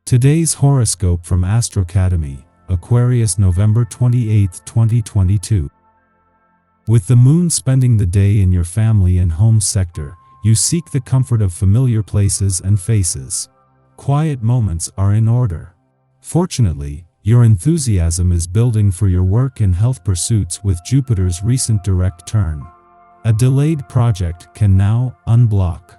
Today's horoscope from Astrocademy, Aquarius November 28, 2022. With the moon spending the day in your family and home sector, you seek the comfort of familiar places and faces. Quiet moments are in order. Fortunately, your enthusiasm is building for your work and health pursuits with Jupiter's recent direct turn. A delayed project can now unblock.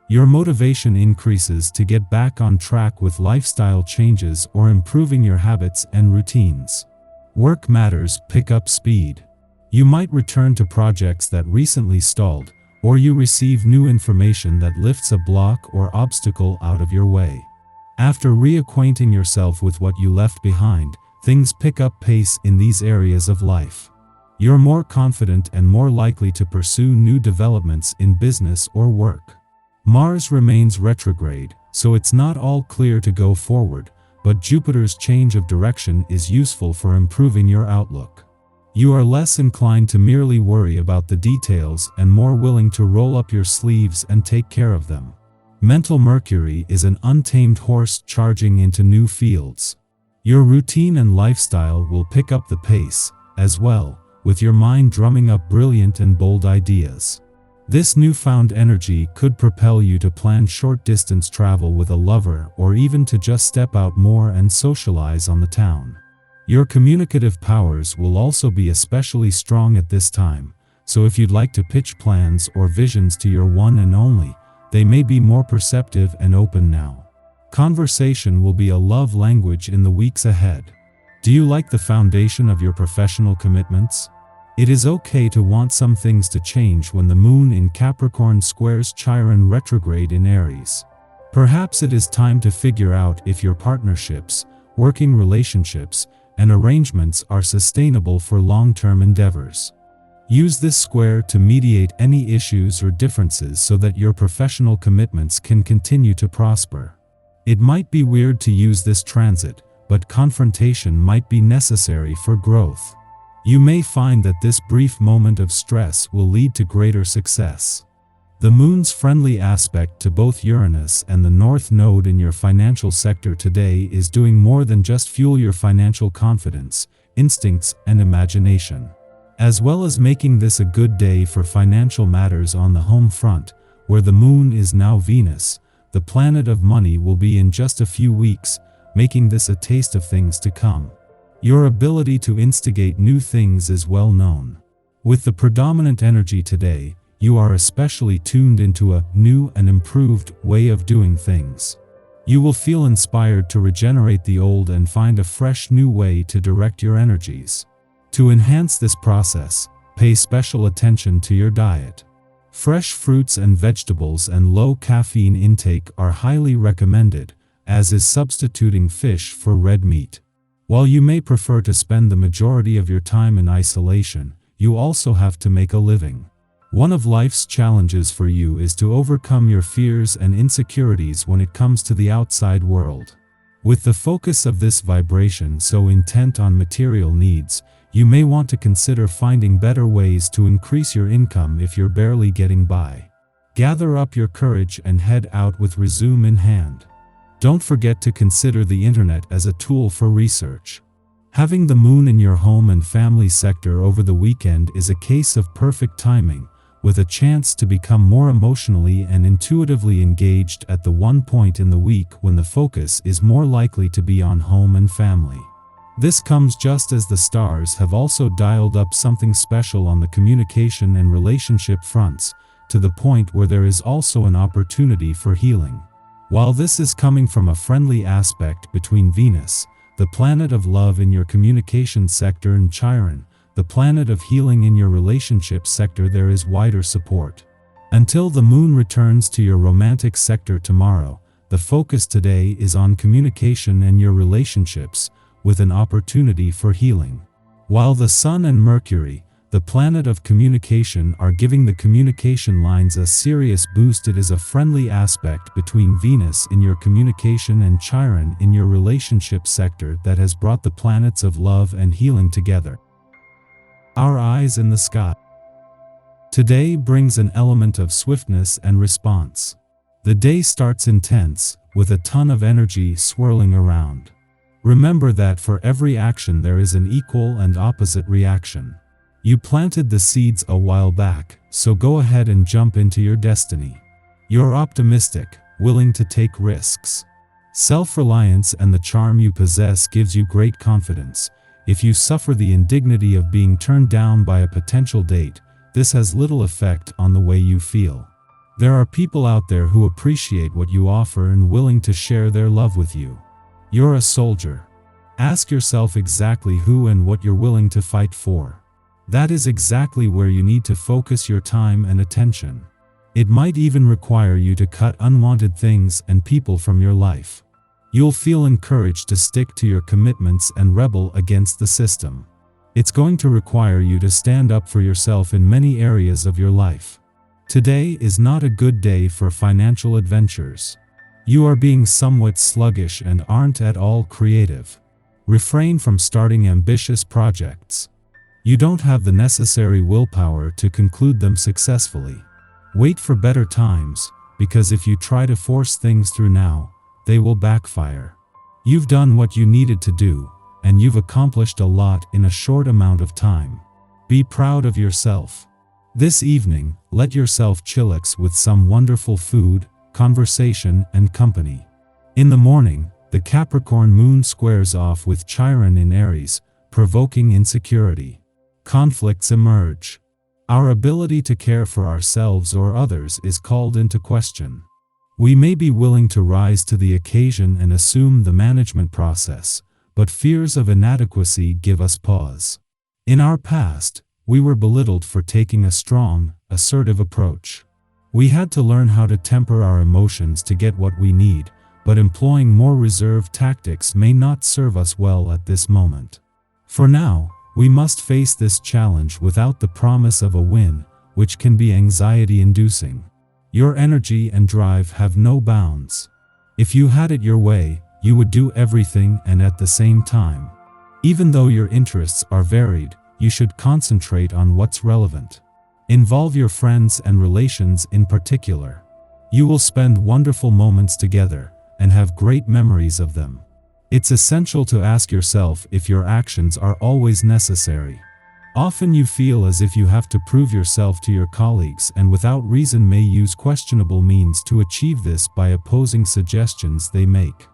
Your motivation increases to get back on track with lifestyle changes or improving your habits and routines. Work matters pick up speed. You might return to projects that recently stalled, or you receive new information that lifts a block or obstacle out of your way. After reacquainting yourself with what you left behind, things pick up pace in these areas of life. You're more confident and more likely to pursue new developments in business or work. Mars remains retrograde, so it's not all clear to go forward, but Jupiter's change of direction is useful for improving your outlook. You are less inclined to merely worry about the details and more willing to roll up your sleeves and take care of them. Mental Mercury is an untamed horse charging into new fields. Your routine and lifestyle will pick up the pace, as well, with your mind drumming up brilliant and bold ideas. This newfound energy could propel you to plan short-distance travel with a lover or even to just step out more and socialize on the town. Your communicative powers will also be especially strong at this time, so if you'd like to pitch plans or visions to your one and only, they may be more perceptive and open now. Conversation will be a love language in the weeks ahead. Do you like the foundation of your professional commitments? It is okay to want some things to change when the moon in Capricorn squares Chiron retrograde in Aries. Perhaps it is time to figure out if your partnerships, working relationships, and arrangements are sustainable for long-term endeavors. Use this square to mediate any issues or differences so that your professional commitments can continue to prosper. It might be weird to use this transit, but confrontation might be necessary for growth. You may find that this brief moment of stress will lead to greater success. The moon's friendly aspect to both Uranus and the North Node in your financial sector today is doing more than just fuel your financial confidence, instincts, and imagination. As well as making this a good day for financial matters on the home front, where the moon is now Venus, the planet of money will be in just a few weeks, making this a taste of things to come. Your ability to instigate new things is well known. With the predominant energy today, you are especially tuned into a new and improved way of doing things. You will feel inspired to regenerate the old and find a fresh new way to direct your energies. To enhance this process, pay special attention to your diet. Fresh fruits and vegetables and low caffeine intake are highly recommended, as is substituting fish for red meat. While you may prefer to spend the majority of your time in isolation, you also have to make a living. One of life's challenges for you is to overcome your fears and insecurities when it comes to the outside world. With the focus of this vibration so intent on material needs, you may want to consider finding better ways to increase your income if you're barely getting by. Gather up your courage and head out with resume in hand. Don't forget to consider the internet as a tool for research. Having the moon in your home and family sector over the weekend is a case of perfect timing, with a chance to become more emotionally and intuitively engaged at the one point in the week when the focus is more likely to be on home and family. This comes just as the stars have also dialed up something special on the communication and relationship fronts, to the point where there is also an opportunity for healing. While this is coming from a friendly aspect between Venus, the planet of love in your communication sector, and Chiron, the planet of healing in your relationship sector, there is wider support. Until the moon returns to your romantic sector tomorrow, the focus today is on communication and your relationships, with an opportunity for healing. While the Sun and Mercury, the planet of communication, are giving the communication lines a serious boost, it is a friendly aspect between Venus in your communication and Chiron in your relationship sector that has brought the planets of love and healing together. Our eyes in the sky. Today brings an element of swiftness and response. The day starts intense, with a ton of energy swirling around. Remember that for every action there is an equal and opposite reaction. You planted the seeds a while back, so go ahead and jump into your destiny. You're optimistic, willing to take risks. Self-reliance and the charm you possess gives you great confidence. If you suffer the indignity of being turned down by a potential date, this has little effect on the way you feel. There are people out there who appreciate what you offer and willing to share their love with you. You're a soldier. Ask yourself exactly who and what you're willing to fight for. That is exactly where you need to focus your time and attention. It might even require you to cut unwanted things and people from your life. You'll feel encouraged to stick to your commitments and rebel against the system. It's going to require you to stand up for yourself in many areas of your life. Today is not a good day for financial adventures. You are being somewhat sluggish and aren't at all creative. Refrain from starting ambitious projects. You don't have the necessary willpower to conclude them successfully. Wait for better times, because if you try to force things through now, they will backfire. You've done what you needed to do, and you've accomplished a lot in a short amount of time. Be proud of yourself. This evening, let yourself chillax with some wonderful food, conversation, and company. In the morning, the Capricorn moon squares off with Chiron in Aries, provoking insecurity. Conflicts emerge. Our ability to care for ourselves or others is called into question. We may be willing to rise to the occasion and assume the management process, but fears of inadequacy give us pause. In our past, we were belittled for taking a strong, assertive approach. We had to learn how to temper our emotions to get what we need, but employing more reserved tactics may not serve us well at this moment. For now, we must face this challenge without the promise of a win, which can be anxiety-inducing. Your energy and drive have no bounds. If you had it your way, you would do everything and at the same time. Even though your interests are varied, you should concentrate on what's relevant. Involve your friends and relations in particular. You will spend wonderful moments together and have great memories of them. It's essential to ask yourself if your actions are always necessary. Often you feel as if you have to prove yourself to your colleagues and without reason may use questionable means to achieve this by opposing suggestions they make.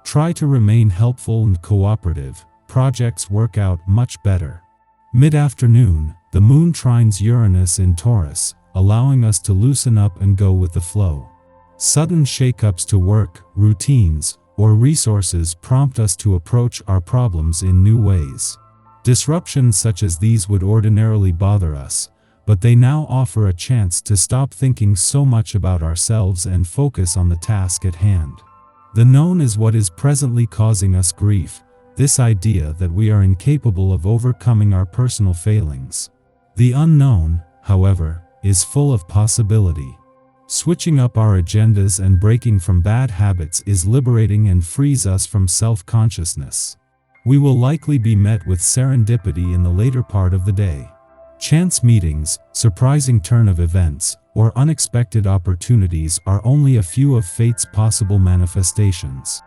Try to remain helpful and cooperative. Projects work out much better. Mid-afternoon, the moon trines Uranus in Taurus, allowing us to loosen up and go with the flow. Sudden shakeups to work, routines, or resources prompt us to approach our problems in new ways. Disruptions such as these would ordinarily bother us, but they now offer a chance to stop thinking so much about ourselves and focus on the task at hand. The known is what is presently causing us grief, this idea that we are incapable of overcoming our personal failings. The unknown, however, is full of possibility. Switching up our agendas and breaking from bad habits is liberating and frees us from self-consciousness. We will likely be met with serendipity in the later part of the day. Chance meetings, surprising turn of events, or unexpected opportunities are only a few of fate's possible manifestations.